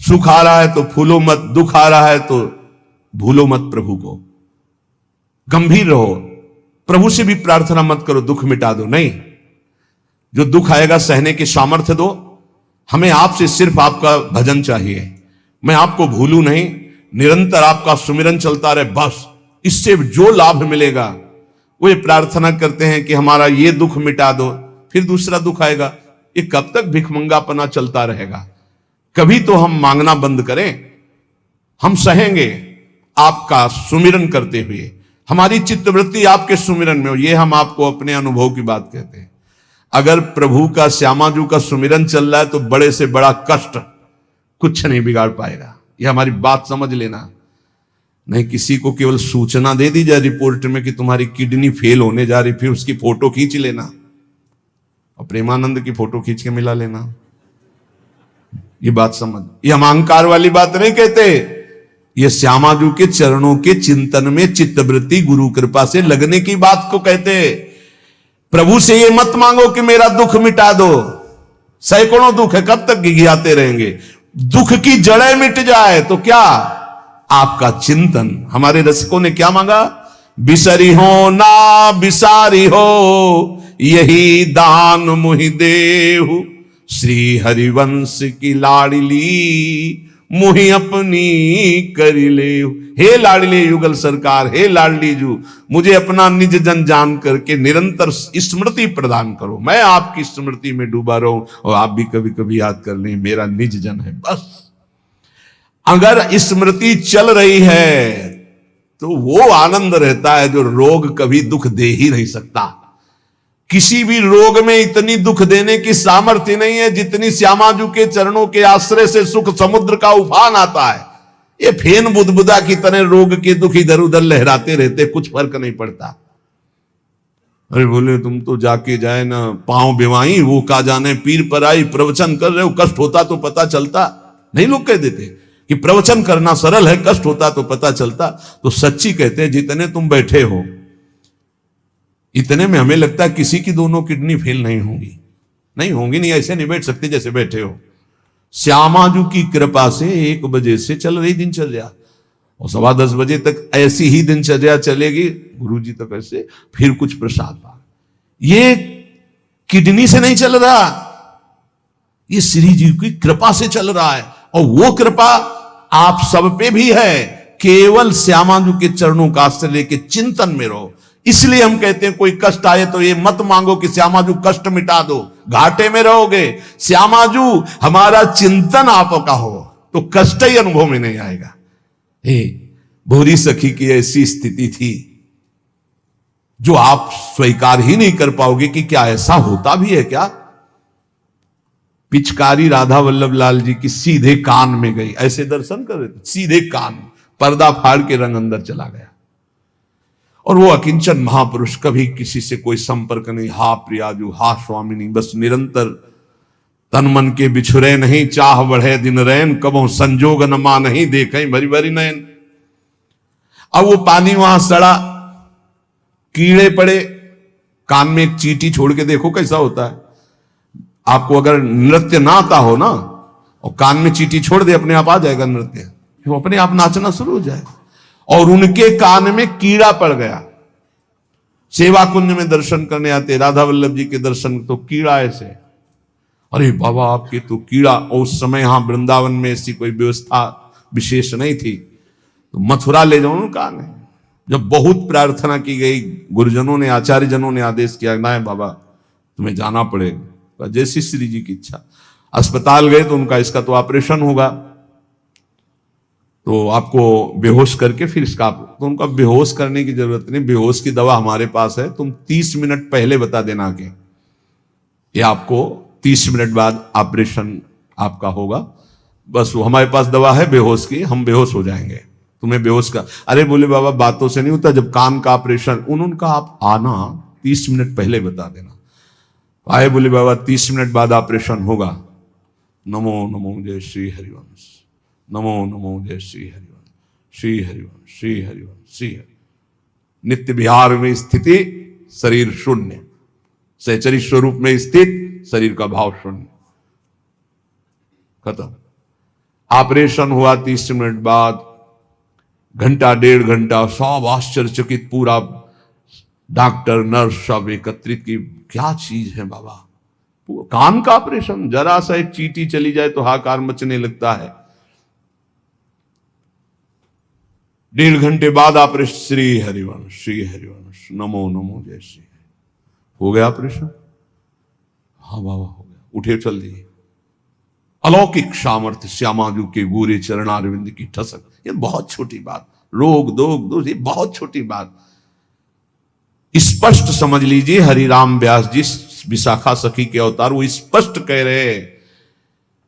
सुख आ रहा है तो फूलो मत, दुख आ रहा है तो भूलो मत प्रभु को। गंभीर रहो, प्रभु से भी प्रार्थना मत करो दुख मिटा दो, नहीं। जो दुख आएगा सहने की सामर्थ्य दो। हमें आपसे सिर्फ आपका भजन चाहिए, मैं आपको भूलूं नहीं, निरंतर आपका सुमिरन चलता रहे, बस। इससे जो लाभ मिलेगा वो ये प्रार्थना करते हैं कि हमारा ये दुख मिटा दो, फिर दूसरा दुख आएगा। ये कब तक भिखमंगापना चलता रहेगा? कभी तो हम मांगना बंद करें। हम सहेंगे आपका सुमिरन करते हुए, हमारी चित्तवृत्ति आपके सुमिरन में हो। ये हम आपको अपने अनुभव की बात कहते हैं। अगर प्रभु का, श्यामाजू का सुमिरन चल रहा है तो बड़े से बड़ा कष्ट कुछ नहीं बिगाड़ पाएगा। ये हमारी बात समझ लेना। नहीं किसी को केवल सूचना दे दी जाए रिपोर्ट में कि तुम्हारी किडनी फेल होने जा रही, फिर उसकी फोटो खींच लेना और प्रेमानंद की फोटो खींच के मिला लेना। ये बात समझ, ये हम अहंकार वाली बात नहीं कहते। ये श्यामाजू के चरणों के चिंतन में चित्तवृत्ति गुरु कृपा से लगने की बात को कहते। प्रभु से ये मत मांगो कि मेरा दुख मिटा दो। सैकड़ों दुख है, कब तक गिघियाते रहेंगे? दुख की जड़ें मिट जाए तो क्या? आपका चिंतन। हमारे रसिकों ने क्या मांगा? बिसरी हो ना बिसारी हो, यही दान मुहि देहु, श्री हरिवंश की लाडली मुहि अपनी करी ले। हे लाडली युगल सरकार, हे लाडली जू, मुझे अपना निज जन जान करके निरंतर स्मृति प्रदान करो। मैं आपकी स्मृति में डूबा रहूं और आप भी कभी कभी याद कर लें मेरा निज जन है, बस। अगर स्मृति चल रही है तो वो आनंद रहता है जो रोग कभी दुख दे ही नहीं सकता। किसी भी रोग में इतनी दुख देने की सामर्थ्य नहीं है जितनी श्यामाजू के चरणों के आश्रय से सुख समुद्र का उफान आता है। ये फेन बुदबुदा की तरह रोग के दुख इधर उधर लहराते रहते, कुछ फर्क नहीं पड़ता। अरे बोले तुम तो जाके जाए ना पांव बिवाई, वो का जाने पीर पर आई, प्रवचन कर रहे हो, कष्ट होता तो पता चलता। नहीं, लोग कह देते कि प्रवचन करना सरल है, कष्ट होता तो पता चलता। तो सच्ची कहते हैं जितने तुम बैठे हो इतने में हमें लगता है किसी की दोनों किडनी फेल नहीं होंगी। नहीं होंगी, नहीं ऐसे नहीं बैठ सकते जैसे बैठे हो। श्यामाजू की कृपा से 1 बजे से चल रही दिनचर्या और 10:15 बजे तक ऐसी ही दिनचर्या चलेगी। गुरुजी तक ऐसे, फिर कुछ प्रसाद पा। ये किडनी से नहीं चल रहा, ये श्री जी की कृपा से चल रहा है। और वो कृपा आप सब पे भी है। केवल श्यामाजू के चरणों का आश्रय लेके चिंतन में रहो। इसलिए हम कहते हैं कोई कष्ट आए तो ये मत मांगो कि श्यामाजू कष्ट मिटा दो, घाटे में रहोगे। श्यामाजू हमारा चिंतन आपका हो तो कष्ट ही अनुभव में नहीं आएगा। हे भोरी सखी की ऐसी स्थिति थी जो आप स्वीकार ही नहीं कर पाओगे कि क्या ऐसा होता भी है क्या। पिचकारी राधा वल्लभ लाल जी की सीधे कान में गई, ऐसे दर्शन कर रहे थे, सीधे कान, पर्दा फाड़ के रंग अंदर चला गया। और वो अकिंचन महापुरुष, कभी किसी से कोई संपर्क नहीं, हा प्रियाजू, हा स्वामिनी, बस निरंतर तन मन के बिछुरे नहीं, चाह बढ़े दिन रैन, कबो संजोग न मा नहीं देखें भरी भरी नयन। अब वो पानी वहां सड़ा, कीड़े पड़े, कान में एक चींटी छोड़ के देखो कैसा होता है। आपको अगर नृत्य ना आता हो ना और कान में चींटी छोड़ दे, अपने आप आ जाएगा नृत्य, वो अपने आप नाचना शुरू हो जाएगा। और उनके कान में कीड़ा पड़ गया। सेवा कुंज में दर्शन करने आते राधा वल्लभ जी के दर्शन, तो कीड़ा ऐसे, अरे बाबा आपके तो कीड़ा। और उस समय यहां वृंदावन में ऐसी कोई व्यवस्था विशेष नहीं थी, तो मथुरा ले जाओ कहा नहीं। जब बहुत प्रार्थना की गई, गुरुजनों ने, आचार्य जनों ने आदेश किया, ना बाबा तुम्हें जाना पड़ेगा, जैसी श्री जी की इच्छा। अस्पताल गए तो उनका इसका तो ऑपरेशन होगा, तो आपको बेहोश करके फिर इसका, तो उनका बेहोश करने की जरूरत नहीं, बेहोश की दवा हमारे पास है, तुम 30 मिनट पहले बता देना कि ये आपको 30 मिनट बाद ऑपरेशन आपका होगा। बस वो हमारे पास दवा है बेहोश की, हम बेहोश हो जाएंगे, तुम्हें बेहोश का। अरे बोले बाबा बातों से नहीं होता, जब कान का ऑपरेशन, उनका आप आना 30 मिनट पहले बता देना। आए, बोले बाबा 30 मिनट बाद ऑपरेशन होगा। नमो नमो जय श्री हरिवंश, नमो नमो जय श्री हरिवंश, श्री हरिवंश, श्री हरिवंश, श्री हरि। नित्य विहार में स्थिति, शरीर शून्य, सहचरी स्वरूप में स्थित, शरीर का भाव शून्य, खत्म। ऑपरेशन हुआ 30 मिनट बाद, घंटा 1.5 घंटा, सब आश्चर्यचकित, पूरा डॉक्टर नर्स सब एकत्रित की, क्या चीज है बाबा, कान का ऑपरेशन, जरा सा एक चींटी चली जाए तो हाहाकार मचने लगता है। 1.5 घंटे बाद ऑपरेशन, श्री हरिवंश नमो नमो जय श्री, हो गया ऑपरेशन। हाँ बाबा हो गया, उठे चल दिए। अलौकिक सामर्थ्य श्यामाजू के गोरे चरणारविंद की ठसक, ये बहुत छोटी बात, रोग दोष ये बहुत छोटी बात, स्पष्ट समझ लीजिए। हरिराम व्यास जी विशाखा सखी के अवतार, वो स्पष्ट कह रहे हैं,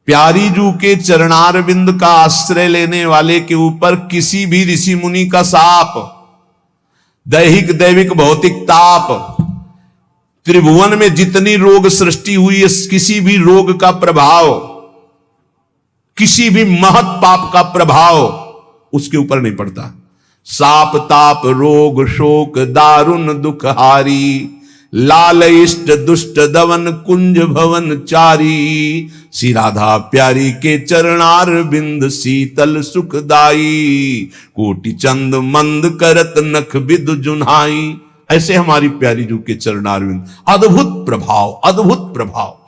प्यारी जू के चरणारविंद का आश्रय लेने वाले के ऊपर किसी भी ऋषि मुनि का शाप, दैहिक दैविक भौतिक ताप, त्रिभुवन में जितनी रोग सृष्टि हुई है, किसी भी रोग का प्रभाव, किसी भी महत पाप का प्रभाव उसके ऊपर नहीं पड़ता। साप ताप रोग शोक दारुण दुख हारी, लाल इष्ट दुष्ट दवन कुंज भवन चारी, श्री राधा प्यारी के चरणार बिंद शीतल सुखदाई, कोटि चंद मंद करत नख विद जुन्हाई। ऐसे हमारी प्यारी जू के चरणार बिंद, अद्भुत प्रभाव, अद्भुत प्रभाव।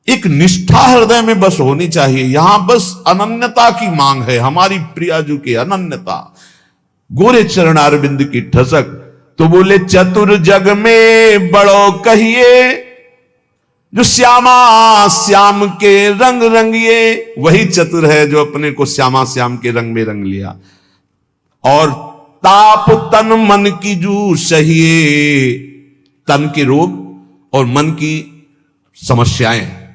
एक निष्ठा हृदय में बस होनी चाहिए, यहां बस अनन्यता की मांग है, हमारी प्रियाजू की अनन्यता, गोरे चरणारविंद की ठसक। तो बोले चतुर जग में बड़ो कहिए, जो श्यामा श्याम के रंग रंगिए, वही चतुर है जो अपने को श्यामा श्याम के रंग में रंग लिया। और ताप तन मन की जू सहिए, तन के रोग और मन की समस्याएं,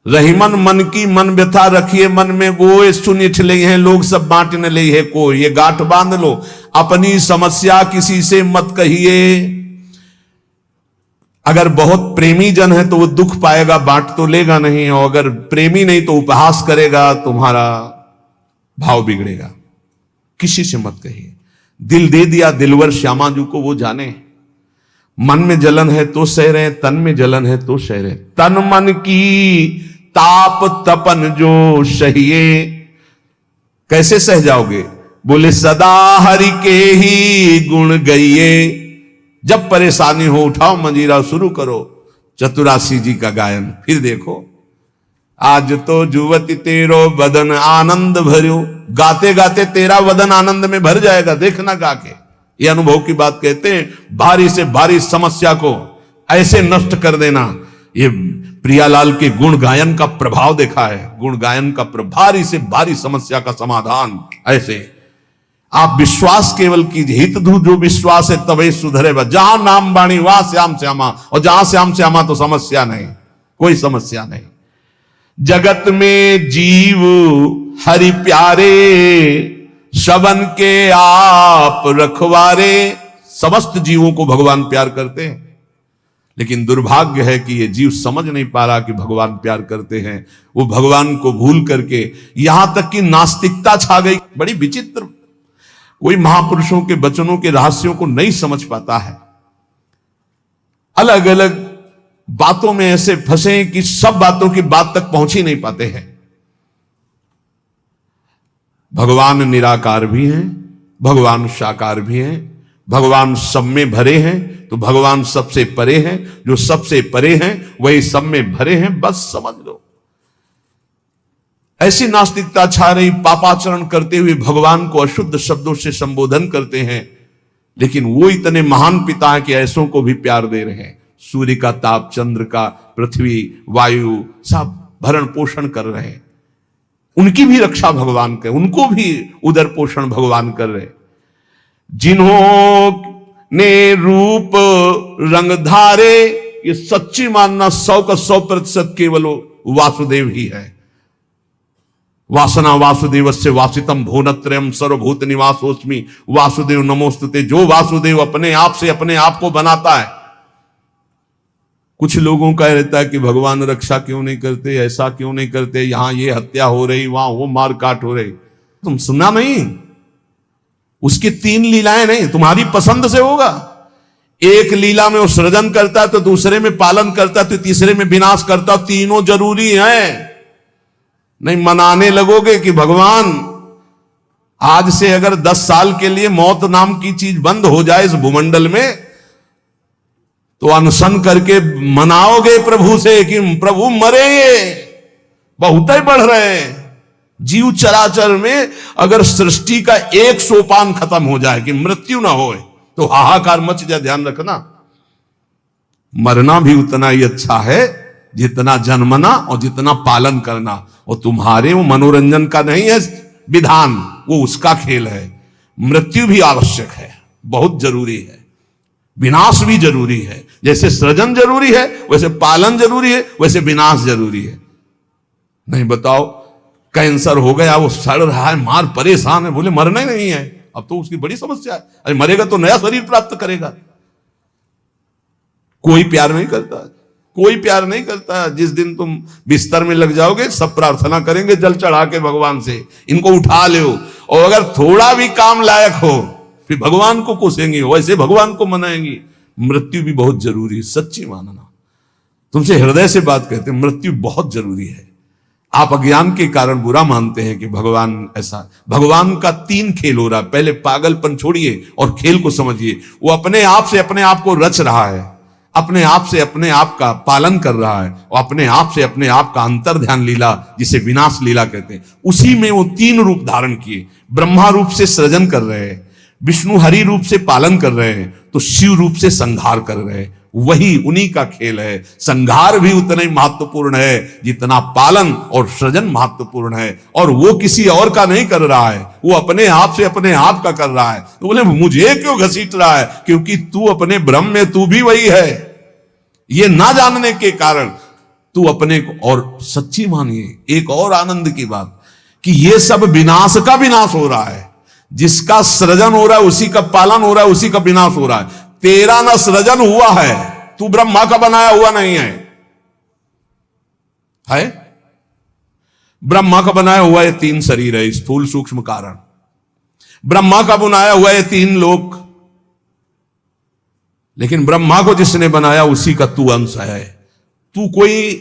रहीमन मन की मन व्यथा रखिए मन में, वो सुनिठ ले हैं लोग सब बांटने ले है को, ये गांठ बांध लो, अपनी समस्या किसी से मत कहिए। अगर बहुत प्रेमी जन है तो वो दुख पाएगा, बांट तो लेगा नहीं, और अगर प्रेमी नहीं तो उपहास करेगा, तुम्हारा भाव बिगड़ेगा। किसी से मत कहिए। दिल दे दिया दिलवर श्यामाजू को, वो जाने। मन में जलन है तो सह रहे, तन में जलन है तो सह रहे, तन मन की ताप तपन जो सहिए। कैसे सह जाओगे? बोले सदा हरि के ही गुण गाइए। जब परेशानी हो उठाओ मंजीरा, शुरू करो चतुरासी जी का गायन, फिर देखो। आज तो जुवती तेरो बदन आनंद भर्यो, गाते गाते तेरा वदन आनंद में भर जाएगा, देखना गा के। ये अनुभव की बात कहते हैं। भारी से भारी समस्या को ऐसे नष्ट कर देना, ये प्रियालाल के गुण गायन का प्रभाव देखा है। गुण गायन का भारी से भारी समस्या का समाधान ऐसे। आप विश्वास केवल कीजिए, हित धू जो विश्वास है तबे सुधरे। जहां नाम बाणी वहां श्याम श्यामा, और जहां श्याम श्यामा तो समस्या नहीं, कोई समस्या नहीं। जगत में जीव हरि प्यारे, शबन के आप रखवारे। समस्त जीवों को भगवान प्यार करते हैं, लेकिन दुर्भाग्य है कि ये जीव समझ नहीं पा रहा कि भगवान प्यार करते हैं। वो भगवान को भूल करके यहां तक कि नास्तिकता छा गई। बड़ी विचित्र, कोई महापुरुषों के वचनों के रहस्यों को नहीं समझ पाता है। अलग अलग बातों में ऐसे फंसे कि सब बातों की बात तक पहुंच ही नहीं पाते हैं। भगवान निराकार भी हैं, भगवान साकार भी हैं, भगवान सब में भरे हैं, तो भगवान सबसे परे हैं। जो सबसे परे हैं वही सब में भरे हैं, बस समझ लो। ऐसी नास्तिकता छा रही, पापाचरण करते हुए भगवान को अशुद्ध शब्दों से संबोधन करते हैं, लेकिन वो इतने महान पिता हैं कि ऐसों को भी प्यार दे रहे हैं। सूर्य का ताप, चंद्र का, पृथ्वी, वायु, सब भरण पोषण कर रहे हैं। उनकी भी रक्षा भगवान करे, उनको भी उदर पोषण भगवान कर रहे। जिन्हों ने रूप रंग धारे, ये सच्ची मानना 100 का 100% केवल वासुदेव ही है। वासना वासुदेवस्य वासितम भुवनत्रयम् सर्वभूत निवासोस्मि वासुदेव नमोस्तुते। जो वासुदेव अपने आप से अपने आप को बनाता है। कुछ लोगों का रहता है कि भगवान रक्षा क्यों नहीं करते, ऐसा क्यों नहीं करते, यहां ये हत्या हो रही, वहां वो मारकाट हो रही। तुम सुना नहीं? उसकी 3 लीलाएं नहीं, तुम्हारी पसंद से होगा। एक लीला में वो सृजन करता है, तो दूसरे में पालन करता है, तो तीसरे में विनाश करता है। तीनों जरूरी हैं। नहीं मनाने लगोगे कि भगवान आज से अगर 10 साल के लिए मौत नाम की चीज बंद हो जाए इस भूमंडल में, तो अनशन करके मनाओगे प्रभु से कि प्रभु मरेंगे, बहुत ही बढ़ रहे हैं। जीव चराचर में अगर सृष्टि का एक सोपान खत्म हो जाए कि मृत्यु ना हो, तो हाहाकार मच जाए। ध्यान रखना, मरना भी उतना ही अच्छा है जितना जन्मना और जितना पालन करना। और तुम्हारे वो मनोरंजन का नहीं है विधान, वो उसका खेल है। मृत्यु भी आवश्यक है, बहुत जरूरी है, विनाश भी जरूरी है। जैसे सृजन जरूरी है वैसे पालन जरूरी है, वैसे विनाश जरूरी है। नहीं बताओ, कैंसर हो गया, वो सड़ रहा है, मार परेशान है, बोले मरना ही नहीं है, अब तो उसकी बड़ी समस्या है। अरे मरेगा तो नया शरीर प्राप्त करेगा। कोई प्यार नहीं करता, कोई प्यार नहीं करता। जिस दिन तुम बिस्तर में लग जाओगे सब प्रार्थना करेंगे जल चढ़ा के भगवान से, इनको उठा लो। और अगर थोड़ा भी काम लायक हो फिर भगवान को कोसेंगे, वैसे भगवान को मनाएंगी। मृत्यु भी बहुत जरूरी है, सच्ची मानना, तुमसे हृदय से बात कहते हैं, मृत्यु बहुत जरूरी है। आप अज्ञान के कारण बुरा मानते हैं कि भगवान ऐसा, भगवान का 3 खेल हो रहा है। पहले पागलपन छोड़िए और खेल को समझिए। वो अपने आप से अपने आप को रच रहा है, अपने आप से अपने आप का पालन कर रहा है, और अपने आप से अपने आप का अंतर ध्यान लीला, जिसे विनाश लीला कहते हैं, उसी में वो 3 रूप धारण किए। ब्रह्मा रूप से सृजन कर रहे हैं, विष्णु हरि रूप से पालन कर रहे हैं, तो शिव रूप से संहार कर रहे हैं। वही उन्हीं का खेल है। संहार भी उतना ही महत्वपूर्ण है जितना पालन और सृजन महत्वपूर्ण है। और वो किसी और का नहीं कर रहा है, वो अपने आप से अपने आप का कर रहा है। तो बोले मुझे क्यों घसीट रहा है? क्योंकि तू अपने ब्रह्म में तू भी वही है। ये ना जानने के कारण तू अपने को, और सच्ची मानिए एक और आनंद की बात कि ये सब विनाश का विनाश हो रहा है। जिसका सृजन हो रहा है उसी का पालन हो रहा है, उसी का विनाश हो रहा है। तेरा ना सृजन हुआ है, तू ब्रह्मा का बनाया हुआ नहीं है, है ब्रह्मा का बनाया हुआ ये 3 शरीर है, स्थूल सूक्ष्म कारण। ब्रह्मा का बनाया हुआ ये 3 लोक। लेकिन ब्रह्मा को जिसने बनाया उसी का तू अंश है। तू कोई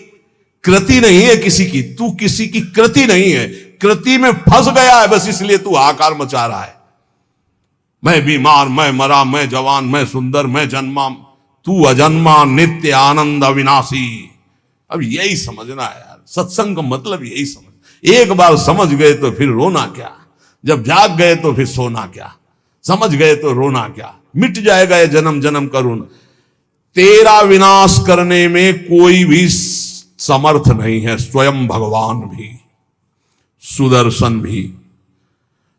कृति नहीं है किसी की, तू किसी की कृति नहीं है। कृति में फंस गया है बस, इसलिए तू हाहाकार मचा रहा है। मैं बीमार, मैं मरा, मैं जवान, मैं सुंदर, मैं जन्मा। तू अजन्मा, नित्य आनंद अविनाशी। अब यही समझना है यार, सत्संग का मतलब यही समझ। एक बार समझ गए तो फिर रोना क्या, जब जाग गए तो फिर सोना क्या, समझ गए तो रोना क्या, मिट जाएगा ये जन्म जन्म का रोना। तेरा विनाश करने में कोई भी समर्थ नहीं है, स्वयं भगवान भी, सुदर्शन भी।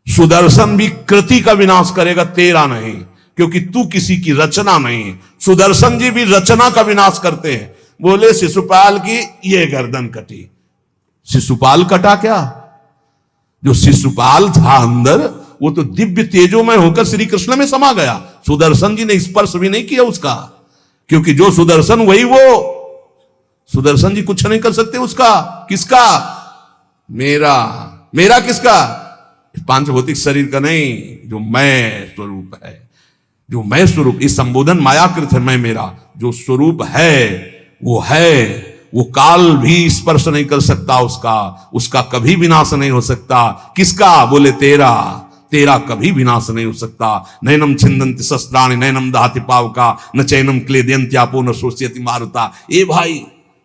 सुदर्शन भी कृति का विनाश करेगा, तेरा नहीं, क्योंकि तू किसी की रचना नहीं। सुदर्शन जी भी रचना का विनाश करते हैं। बोले शिशुपाल की ये गर्दन कटी, शिशुपाल कटा क्या? जो शिशुपाल था अंदर वो तो दिव्य तेजोमय होकर श्री कृष्ण में समा गया। सुदर्शन जी ने स्पर्श भी नहीं किया उसका, क्योंकि जो सुदर्शन वही वो। सुदर्शन जी कुछ नहीं कर सकते उसका। किसका? मेरा। मेरा किसका? 5 भौतिक शरीर का नहीं, जो मैं स्वरूप है, जो मैं स्वरूप। इस संबोधन मायाकृत है, मैं मेरा जो स्वरूप है वो है। वो काल भी स्पर्श नहीं कर सकता उसका, उसका कभी विनाश नहीं हो सकता। किसका? बोले तेरा। तेरा कभी विनाश नहीं हो सकता। नैनम छिंदन्ति शस्त्राणि नैनम दहति पावका न चैनम क्लेदयन्त्यापो न शोष्यति मारुता। ए भाई,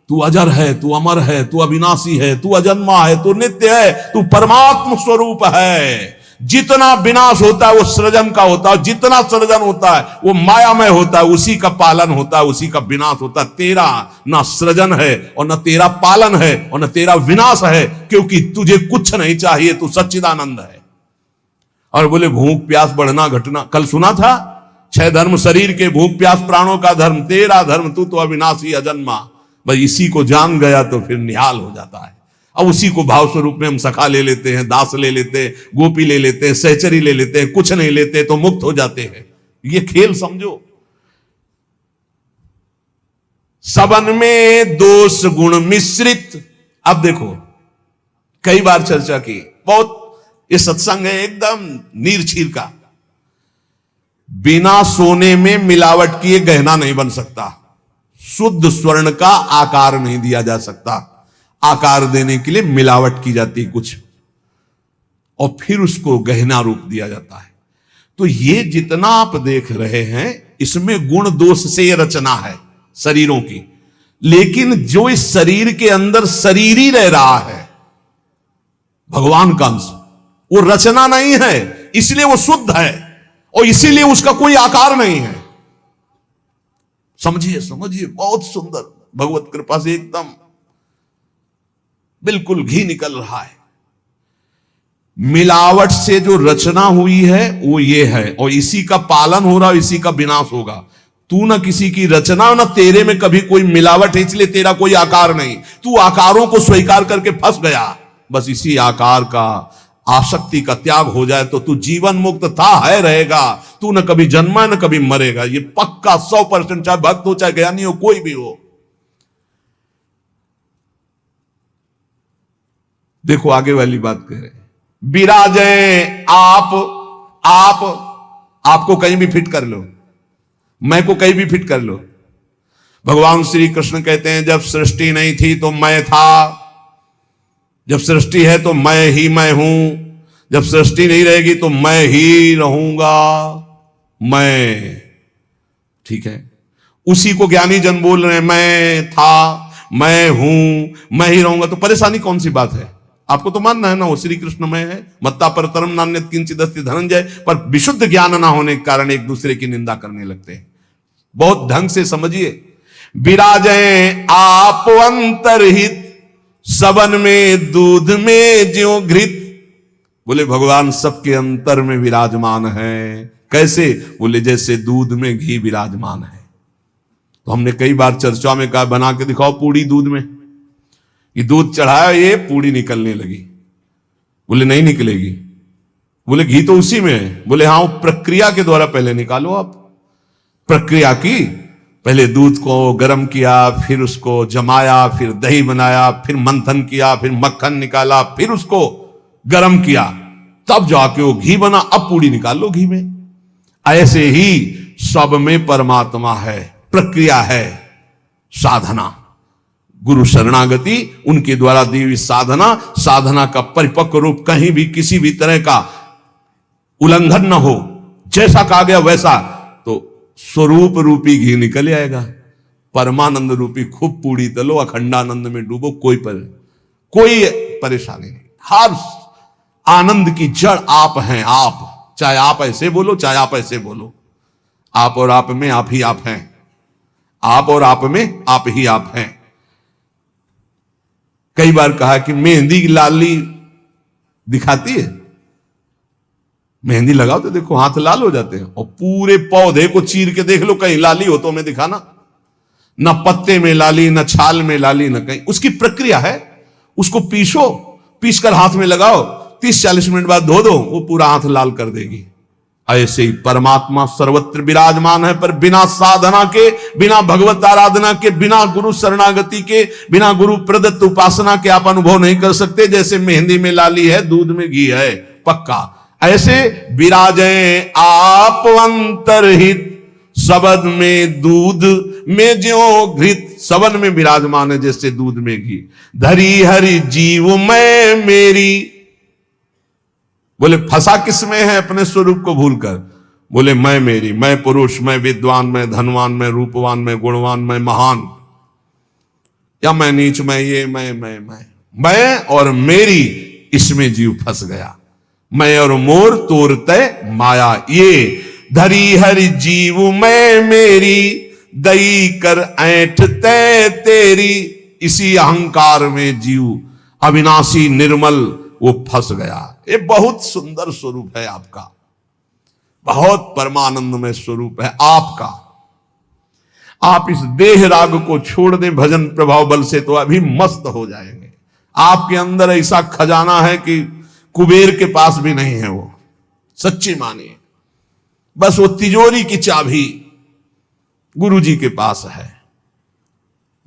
तू अजर है, तू अमर है, तू अविनाशी है, तू अजन्मा है, तू नित्य है, तू परमात्म स्वरूप है। जितना विनाश होता है वो सृजन का होता है, जितना सृजन होता है वो मायामय होता है, उसी का पालन होता है, उसी का विनाश होता है। तेरा ना सृजन है और न तेरा पालन है और न तेरा विनाश है, क्योंकि तुझे कुछ नहीं चाहिए, तू सच्चिदानंद है। और बोले भूख प्यास बढ़ना घटना, कल सुना था 6 धर्म शरीर के, भूख प्यास प्राणों का धर्म, तेरा धर्म तू तो अविनाशी अजन्मा। भाई इसी को जान गया तो फिर निहाल हो जाता है। अब उसी को भाव स्वरूप में हम सखा ले लेते हैं, दास ले लेते हैं, गोपी ले लेते हैं, सहचरी ले लेते हैं, कुछ नहीं लेते तो मुक्त हो जाते हैं। ये खेल समझो। सबन में दोष गुण मिश्रित। अब देखो, कई बार चर्चा की, बहुत ये सत्संग है एकदम नीरछीर का। बिना सोने में मिलावट किए गहना नहीं बन सकता, शुद्ध स्वर्ण का आकार नहीं दिया जा सकता। आकार देने के लिए मिलावट की जाती है कुछ, और फिर उसको गहना रूप दिया जाता है। तो ये जितना आप देख रहे हैं इसमें गुण दोष से ये रचना है शरीरों की, लेकिन जो इस शरीर के अंदर शरीर ही रह रहा है भगवान का अंश, वो रचना नहीं है, इसलिए वो शुद्ध है और इसीलिए उसका कोई आकार नहीं है। समझिए समझिए, बहुत सुंदर, भगवत कृपा से एकदम बिल्कुल घी निकल रहा है। मिलावट से जो रचना हुई है वो ये है, और इसी का पालन हो रहा है, इसी का विनाश होगा। तू ना किसी की रचना, ना तेरे में कभी कोई मिलावट है, इसलिए तेरा कोई आकार नहीं। तू आकारों को स्वीकार करके फंस गया। बस इसी आकार का, आसक्ति का त्याग हो जाए तो तू जीवन मुक्त था है रहेगा। तू न कभी जन्मा न कभी मरेगा, ये पक्का 100%, चाहे भक्त हो चाहे ज्ञानी हो, कोई भी हो। देखो आगे वाली बात कह रहे, विराजे आपको कहीं भी फिट कर लो, मैं को कहीं भी फिट कर लो। भगवान श्री कृष्ण कहते हैं जब सृष्टि नहीं थी तो मैं था, जब सृष्टि है तो मैं ही मैं हूं, जब सृष्टि नहीं रहेगी तो मैं ही रहूंगा। मैं, ठीक है, उसी को ज्ञानी जन बोल रहे हैं, मैं था, मैं हूं, मैं ही रहूंगा। तो परेशानी कौन सी बात है? आपको तो मानना है ना वो श्री कृष्ण में है, मत्ता परतरम नान्यत किंचित् अस्ति धनंजय। पर विशुद्ध ज्ञान ना होने के कारण एक दूसरे की निंदा करने लगते हैं। बहुत ढंग से समझिए, विराजे आप अंतरहित, सबन में दूध में ज्यों घृत। बोले भगवान सबके अंतर में विराजमान है। कैसे? बोले जैसे दूध में घी विराजमान है। तो हमने कई बार चर्चा में कहा बना के दिखाओ पूड़ी दूध में, ये दूध चढ़ाया, ये पूड़ी निकलने लगी। बोले नहीं निकलेगी। बोले घी तो उसी में है। बोले हाँ, वो प्रक्रिया के द्वारा पहले निकालो आप। प्रक्रिया की, पहले दूध को गर्म किया, फिर उसको जमाया, फिर दही बनाया, फिर मंथन किया, फिर मक्खन निकाला, फिर उसको गर्म किया, तब जाके वो घी बना। अब पूड़ी निकाल लो घी में। ऐसे ही सब में परमात्मा है, प्रक्रिया है, साधना, गुरु शरणागति, उनके द्वारा दी हुई साधना, साधना का परिपक्व रूप कहीं भी किसी भी तरह का उल्लंघन न हो, जैसा कहा गया वैसा, तो स्वरूप रूपी घी निकल आएगा। परमानंद रूपी खूब पूड़ी तलो, अखंडानंद में डूबो, कोई परेशानी नहीं। हर आनंद की जड़ आप हैं। आप, चाहे आप ऐसे बोलो चाहे आप ऐसे बोलो, आप और आप में आप ही आप हैं। आप और आप में आप ही आप हैं। कई बार कहा कि मेहंदी लाली दिखाती है, मेहंदी लगाओ तो देखो हाथ लाल हो जाते हैं, और पूरे पौधे को चीर के देख लो, कहीं लाली हो तो हमें दिखाना। न पत्ते में लाली, न छाल में लाली, न कहीं। उसकी प्रक्रिया है। उसको पीसो, पीस कर हाथ में लगाओ, 30-40 मिनट बाद धो दो, वो पूरा हाथ लाल कर देगी। ऐसे ही परमात्मा सर्वत्र विराजमान है, पर बिना साधना के, बिना भगवत आराधना के, बिना गुरु शरणागति के, बिना गुरु प्रदत्त उपासना के आप अनुभव नहीं कर सकते। जैसे मेहंदी में लाली है, दूध में घी है, पक्का ऐसे विराजे आप अंतरहित, सबद में दूध में ज्यों घृत। सबन में विराजमान है जैसे दूध में घी। धरी हरि जीव मैं मेरी। बोले फंसा किस में है? अपने स्वरूप को भूलकर। बोले मैं मेरी, मैं पुरुष, मैं विद्वान, मैं धनवान, मैं रूपवान, मैं गुणवान, मैं महान, या मैं नीच, मैं ये, मैं और मेरी, इसमें जीव फंस गया। मैं और मोर तोरते माया, ये धरी हरि जीव मैं मेरी, दई कर ऐंठते तेरी। इसी अहंकार में जीव अविनाशी निर्मल वो फंस गया। ये बहुत सुंदर स्वरूप है आपका, बहुत परमानंदमय स्वरूप है आपका। आप इस देह राग को छोड़ दें भजन प्रभाव बल से तो अभी मस्त हो जाएंगे। आपके अंदर ऐसा खजाना है कि कुबेर के पास भी नहीं है वो, सच्ची मानिए। बस वो तिजोरी की चाबी गुरु जी के पास है।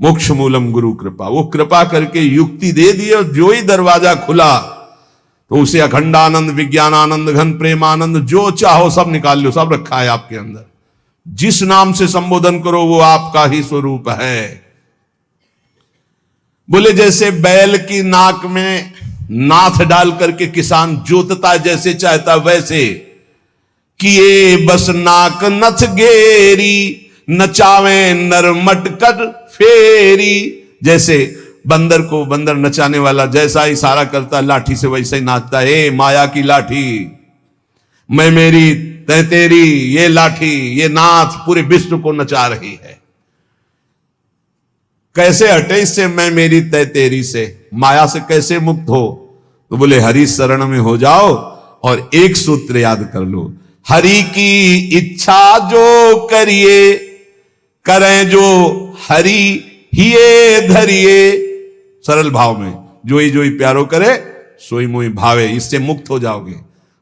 मोक्ष मूलम गुरु कृपा, वो कृपा करके युक्ति दे दी और जो ही दरवाजा खुला तो उसे अखंडानंद, विज्ञानानंद, घन प्रेमानंद, जो चाहो सब निकाल लो, सब रखा है आपके अंदर। जिस नाम से संबोधन करो वो आपका ही स्वरूप है। बोले जैसे बैल की नाक में नाथ डाल करके किसान जोतता जैसे चाहता वैसे, किए बस नाक नथ गेरी, नचावे नर मटकर फेरी। जैसे बंदर को बंदर नचाने वाला जैसा इशारा करता लाठी से वैसे ही नाचता है। माया की लाठी, मैं मेरी तै तेरी, ये लाठी ये नाथ पूरे विश्व को नचा रही है। कैसे हटे इससे मैं मेरी तै तेरी से, माया से कैसे मुक्त हो? तो बोले हरि शरण में हो जाओ और एक सूत्र याद कर लो, हरि की इच्छा जो करिए, करें जो हरि हिये धरिए। सरल भाव में जोई जोई प्यारो करे सोई मोई भावे, इससे मुक्त हो जाओगे।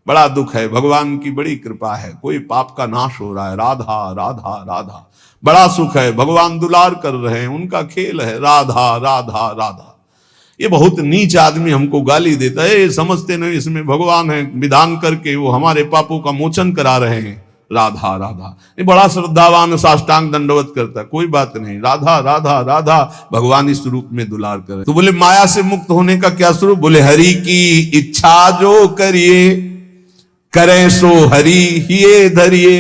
बड़ा दुख है, भगवान की बड़ी कृपा है, कोई पाप का नाश हो रहा है। राधा राधा राधा, बड़ा सुख है, भगवान दुलार कर रहे हैं, उनका खेल है। राधा राधा राधा। ये बहुत नीच आदमी हमको गाली देता है, समझते नहीं इसमें भगवान है, विधान करके वो हमारे पापों का मोचन करा रहे हैं। राधा राधा, ये बड़ा श्रद्धावान साष्टांग दंडवत करता है, कोई बात नहीं। राधा राधा राधा, भगवान इस रूप में दुलार करे। तो बोले माया से मुक्त होने का क्या स्वरूप? बोले हरि की इच्छा जो करिए, करें सो हरि हिये धरिए।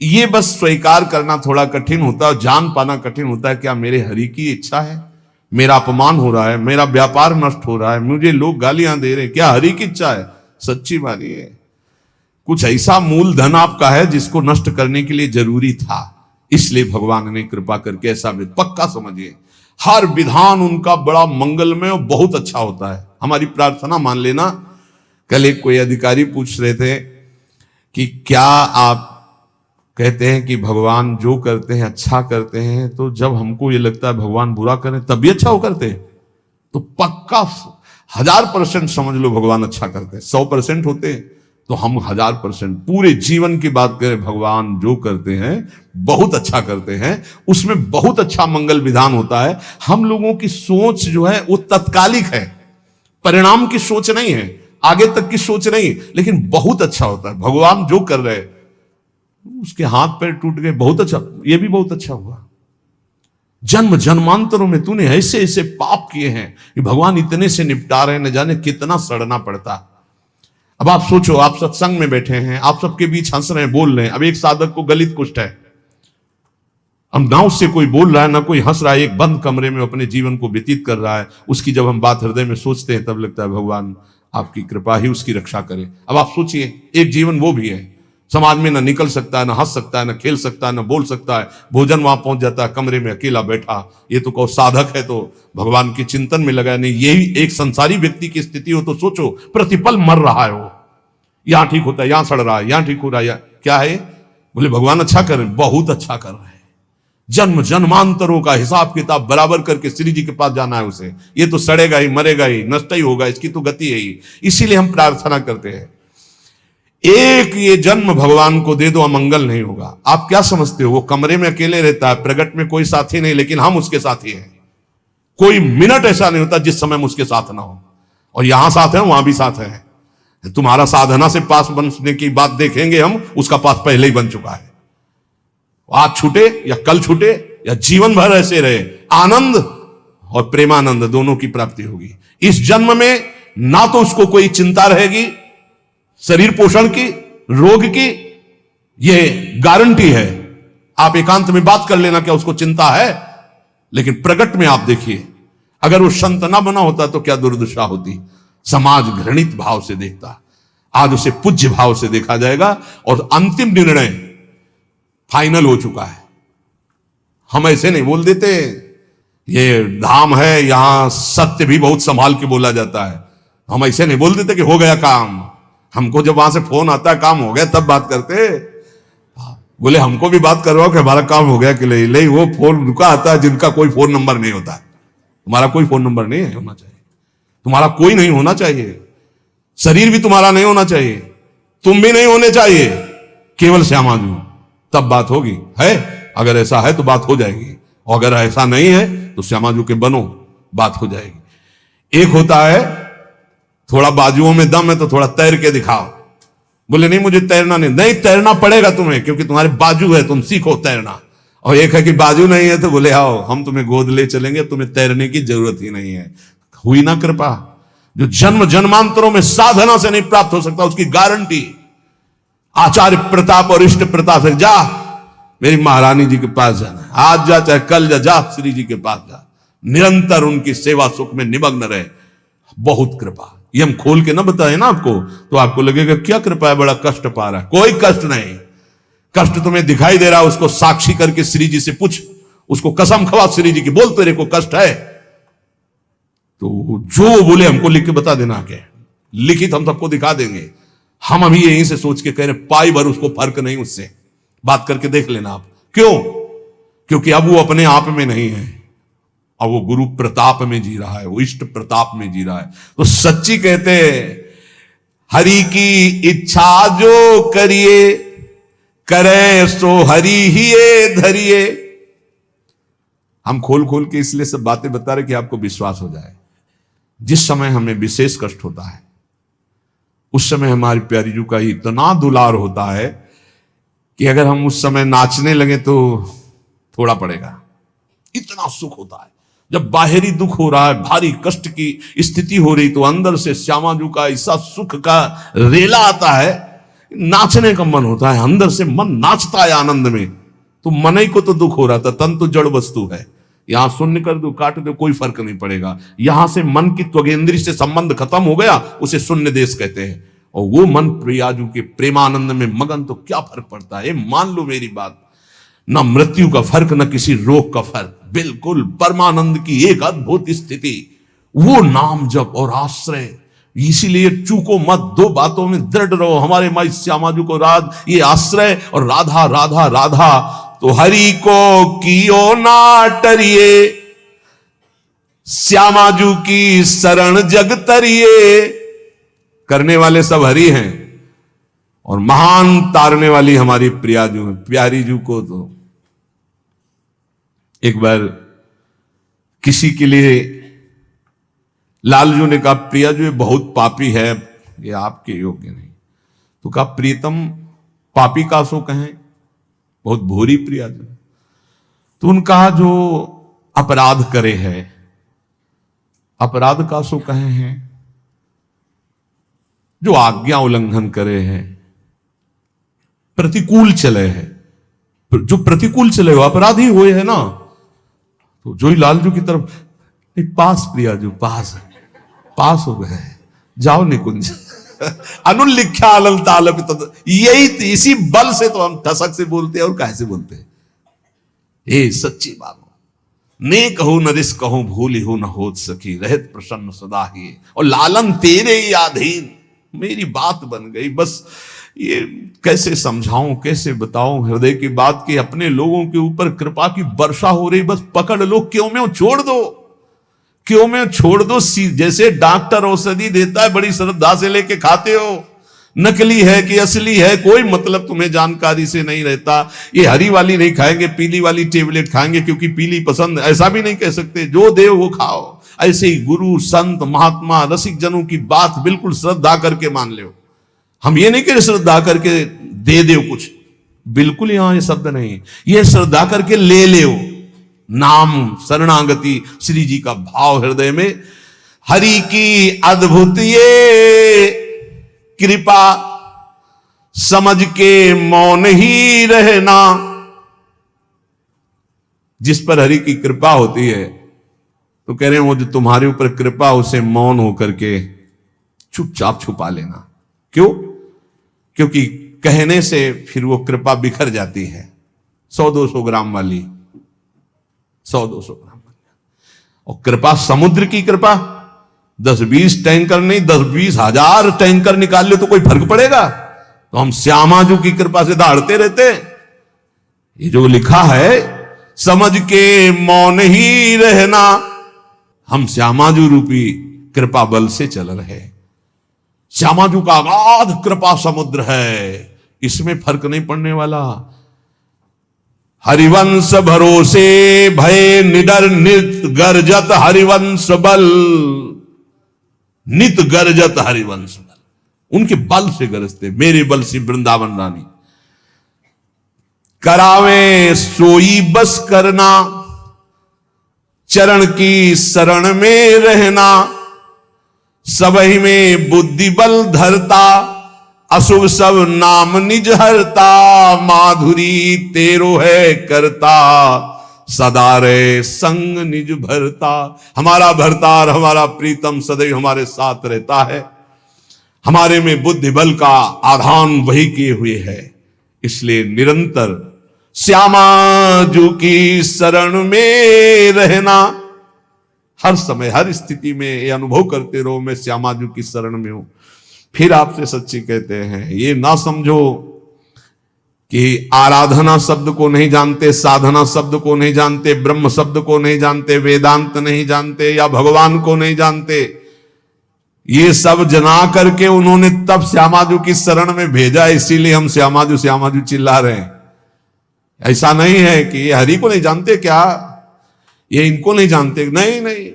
ये बस स्वीकार करना थोड़ा कठिन होता है, जान पाना कठिन होता है। क्या मेरे हरि की इच्छा है? मेरा अपमान हो रहा है, मेरा व्यापार नष्ट हो रहा है, मुझे लोग गालियां दे रहे हैं, क्या हरि की इच्छा है? सच्ची मानिए, कुछ ऐसा मूलधन आपका है जिसको नष्ट करने के लिए जरूरी था, इसलिए भगवान ने कृपा करके ऐसा पक्का समझिए। हर विधान उनका बड़ा मंगलमय और बहुत अच्छा होता है। हमारी प्रार्थना मान लेना। कल एक कोई अधिकारी पूछ रहे थे कि क्या आप कहते हैं कि भगवान जो करते हैं अच्छा करते हैं, तो जब हमको ये लगता है भगवान बुरा करें तब भी अच्छा हो करते हैं? तो पक्का 1000% समझ लो भगवान अच्छा करते हैं। 100% होते तो हम 1000% पूरे जीवन की बात करें, भगवान जो करते हैं बहुत अच्छा करते हैं, उसमें बहुत अच्छा मंगल विधान होता है। हम लोगों की सोच जो है वो तत्कालिक है, परिणाम की सोच नहीं है, आगे तक की सोच नहीं, लेकिन बहुत अच्छा होता है। भगवान जो कर रहे, उसके हाथ पैर टूट गए, बहुत अच्छा, ये भी बहुत अच्छा हुआ। जन्म जन्मांतरों में तूने ऐसे ऐसे पाप किए हैं कि भगवान इतने से निपटा रहे, न जाने कितना सड़ना पड़ता। अब आप सोचो, आप सत्संग में बैठे हैं, आप सबके बीच हंस रहे हैं, बोल रहे हैं। अब एक साधक को गलित कुष्ठ है, अब ना उससे कोई बोल रहा है ना कोई हंस रहा है, एक बंद कमरे में अपने जीवन को व्यतीत कर रहा है। उसकी जब हम बात हृदय में सोचते हैं तब लगता है भगवान आपकी कृपा ही उसकी रक्षा करे। अब आप सोचिए, एक जीवन वो भी है, समाज में ना निकल सकता है, ना हंस सकता है, ना खेल सकता है, ना बोल सकता है, भोजन वहां पहुंच जाता है, कमरे में अकेला बैठा। ये तो कहो साधक है तो भगवान के चिंतन में लगा नहीं। यही एक संसारी व्यक्ति की स्थिति हो तो सोचो, प्रतिपल मर रहा है, वो यहां ठीक होता है, यहां सड़ रहा है, यहां ठीक हो रहा है, क्या है? बोले भगवान अच्छा कर रहे हैं, बहुत अच्छा कर रहे हैं। जन्म जन्मांतरों का हिसाब किताब बराबर करके श्री जी के पास जाना है उसे। ये तो सड़ेगा ही, मरेगा ही, नष्ट ही होगा, इसकी तो गति है ही। इसीलिए हम प्रार्थना करते हैं, एक ये जन्म भगवान को दे दो, अमंगल नहीं होगा। आप क्या समझते हो, वो कमरे में अकेले रहता है, प्रगट में कोई साथी नहीं, लेकिन हम उसके साथी हैं। कोई मिनट ऐसा नहीं होता जिस समय हम उसके साथ ना हो, और यहां साथ है, वहां भी साथ है। तुम्हारा साधना से पास बनने की बात देखेंगे हम, उसका पास पहले ही बन चुका है। आज छूटे या कल छूटे या जीवन भर ऐसे रहे, आनंद और प्रेमानंद दोनों की प्राप्ति होगी। इस जन्म में ना तो उसको कोई चिंता रहेगी शरीर पोषण की, रोग की, यह गारंटी है। आप एकांत में बात कर लेना क्या उसको चिंता है, लेकिन प्रगट में आप देखिए, अगर वो संत ना बना होता तो क्या दुर्दशा होती। समाज घृणित भाव से देखता, आज उसे पूज्य भाव से देखा जाएगा, और अंतिम निर्णय फाइनल हो चुका है। हम ऐसे नहीं बोल देते, ये धाम है यहां सत्य भी बहुत संभाल के बोला जाता है। हम ऐसे नहीं बोल देते कि हो गया काम। हमको जब वहां से फोन आता है काम हो गया तब बात करते। बोले हमको भी बात करवाओ कि हमारा काम हो गया कि नहीं। वो फोन रुका आता है जिनका कोई फोन नंबर नहीं होता। तुम्हारा कोई फोन नंबर नहीं है, होना चाहिए, तुम्हारा कोई नहीं होना चाहिए, शरीर भी तुम्हारा नहीं होना चाहिए, तुम भी नहीं होने चाहिए, केवल श्यामाजू, तब बात होगी। है अगर ऐसा है तो बात हो जाएगी, और अगर ऐसा नहीं है तो श्यामाजू के बनो, बात हो जाएगी। एक होता है थोड़ा बाजुओं में दम है तो थोड़ा तैर के दिखाओ। बोले नहीं मुझे तैरना नहीं, नहीं तैरना पड़ेगा तुम्हें, क्योंकि तुम्हारे बाजू है, तुम सीखो तैरना। और एक है कि बाजू नहीं है तो बोले आओ हम तुम्हें गोद ले चलेंगे, तुम्हें तैरने की जरूरत ही नहीं है। हुई ना कृपा। जो जन्म जन्मांतरों में साधना से नहीं प्राप्त हो सकता उसकी गारंटी आचार्य प्रताप और इष्ट प्रताप से। जा मेरी महारानी जी के पास जाना, आज जा चाहे कल जा, जा श्री जी के पास जा, निरंतर उनकी सेवा सुख में निमग्न रहे। बहुत कृपा। ये हम खोल के ना बताए ना आपको तो आपको लगेगा क्या कृपा है, बड़ा कष्ट पा रहा है। कोई कष्ट नहीं। कष्ट तुम्हें दिखाई दे रहा है उसको साक्षी करके श्री जी से पूछ, उसको कसम खवा श्री जी की, बोल तेरे को कष्ट है तो जो बोले हमको लिख के बता देना, आके लिखित हम सबको दिखा देंगे। हम अभी यहीं से सोच के कह रहे पाई भर उसको फर्क नहीं, उससे बात करके देख लेना आप। क्यों? क्योंकि अब वो अपने आप में नहीं है, अब वो गुरु प्रताप में जी रहा है, वो इष्ट प्रताप में जी रहा है। तो सच्ची कहते हरि की इच्छा जो करिए, करे सो हरि ही धरिए। हम खोल खोल के इसलिए सब बातें बता रहे कि आपको विश्वास हो जाए। जिस समय हमें विशेष कष्ट होता है उस समय हमारी प्यारी जू का इतना दुलार होता है कि अगर हम उस समय नाचने लगे तो थोड़ा पड़ेगा, इतना सुख होता है। जब बाहरी दुख हो रहा है, भारी कष्ट की स्थिति हो रही, तो अंदर से श्यामा जू का ऐसा सुख का रेला आता है, नाचने का मन होता है, अंदर से मन नाचता है आनंद में। तो मन ही को तो दुख हो रहा था, तन तो जड़ वस्तु है, यहां शून्य कर दो काट दो कोई फर्क नहीं पड़ेगा। यहां से मन की त्वगेंद्री से संबंध खत्म हो गया, उसे शून्य देश कहते हैं। और वो मन प्रियाजू के प्रेमानंद में मगन, तो क्या फर्क पड़ता है। मान लो मेरी बात, न मृत्यु का फर्क न किसी रोग का फर्क, बिल्कुल परमानंद की एक अद्भुत स्थिति। वो नाम जप और आश्रय, इसीलिए चूको मत, दो बातों में दृढ़ रहो। हमारे माई श्यामाजू को राज ये आश्रय और राधा राधा राधा, तो हरि को कियो ना टरिए, श्यामाजू की शरण जग तरिए। करने वाले सब हरि हैं और महान तारने वाली हमारी प्रियाजू है। प्यारी जू को तो एक बार किसी के लिए लालजू ने कहा प्रियाजू ये बहुत पापी है, ये आपके योग्य नहीं। तो कहा प्रीतम पापी का सो कहें, बहुत भूरी प्रियाजू। तो उन्होंने कहा जो अपराध करे है, अपराध का सो कहे हैं, जो आज्ञा उल्लंघन करे हैं, प्रतिकूल चले हैं, जो प्रतिकूल चले हो अपराधी हुए है ना। तो जो ही लालजू की तरफ, नहीं पास प्रियाजू पास पास हो गए, जाओ निकुंज अनुलिख्या अलल ताल, यही इसी बल से तो हम ठसक से बोलते हैं और कैसे बोलते हैं। ये सच्ची बात ने कहूं न रिस कहूं, भूल हो न हो सकी, रहत प्रसन्न सदा ही, और लालन तेरे ही अधीन। मेरी बात बन गई। बस ये कैसे समझाऊं, कैसे बताऊं हृदय की बात की। अपने लोगों के ऊपर कृपा की वर्षा हो रही, बस पकड़ लो, क्यों में छोड़ दो, क्यों में छोड़ दो। जैसे डॉक्टर औषधि देता है, बड़ी श्रद्धा से लेके खाते हो, नकली है कि असली है कोई मतलब तुम्हें जानकारी से नहीं रहता। ये हरी वाली नहीं खाएंगे, पीली वाली टेबलेट खाएंगे क्योंकि पीली पसंद, ऐसा भी नहीं कह सकते। जो दे वो खाओ। ऐसे ही गुरु संत महात्मा रसिक जनों की बात बिल्कुल श्रद्धा करके मान लो। हम ये नहीं कह रहे श्रद्धा करके दे दो कुछ, बिल्कुल यहां ये शब्द नहीं। ये श्रद्धा करके ले लो, नाम शरणागति श्री जी का भाव हृदय में। हरि की अद्भुत ये कृपा, समझ के मौन ही रहना। जिस पर हरि की कृपा होती है तो कह रहे हैं वो जो तुम्हारे ऊपर कृपा, उसे मौन होकर के चुपचाप छुपा लेना। क्यों? क्योंकि कहने से फिर वो कृपा बिखर जाती है। 100-200 ग्राम वाली, 100-200 ग्राम वाली। और कृपा समुद्र की कृपा 10-20 टैंकर नहीं, 10-20 हजार टैंकर निकाल ले तो कोई फर्क पड़ेगा? तो हम श्यामाजू की कृपा से दहाड़ते रहते। ये जो लिखा है समझ के मौन ही रहना, हम श्यामाजू रूपी कृपा बल से चल रहे। श्यामाजू का अगाध कृपा समुद्र है, इसमें फर्क नहीं पड़ने वाला। हरिवंश भरोसे भय निडर नित गर्जत हरिवंश बल, नित गर्जत हरिवंश बल। उनके बल से गरजते, मेरे बल से वृंदावन रानी। करावे सोई बस करना, चरण की शरण में रहना, सबहि में बुद्धि बल धरता, अशुभ सब नाम निज हरता, माधुरी तेरो है करता, सदा रे संग निज भरता। हमारा भरतार, हमारा प्रीतम सदैव हमारे साथ रहता है, हमारे में बुद्धि बल का आधान वही किए हुए है। इसलिए निरंतर श्यामा जू की शरण में रहना, हर समय हर स्थिति में ये अनुभव करते रहो मैं श्यामा जू की शरण में हूं। फिर आपसे सच्ची कहते हैं, ये ना समझो कि आराधना शब्द को नहीं जानते, साधना शब्द को नहीं जानते, ब्रह्म शब्द को नहीं जानते, वेदांत नहीं जानते, या भगवान को नहीं जानते। ये सब जना करके उन्होंने तब श्यामाजू की शरण में भेजा, इसीलिए हम श्यामाजू चिल्ला रहे हैं। ऐसा नहीं है कि ये हरि को नहीं जानते क्या, ये इनको नहीं जानते, नहीं नहीं,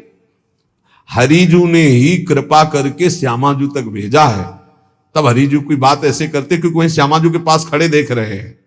हरिजू ने ही कृपा करके श्यामाजू तक भेजा है। तब हरिजू की बात ऐसे करते क्योंकि वही श्यामाजू के पास खड़े देख रहे हैं।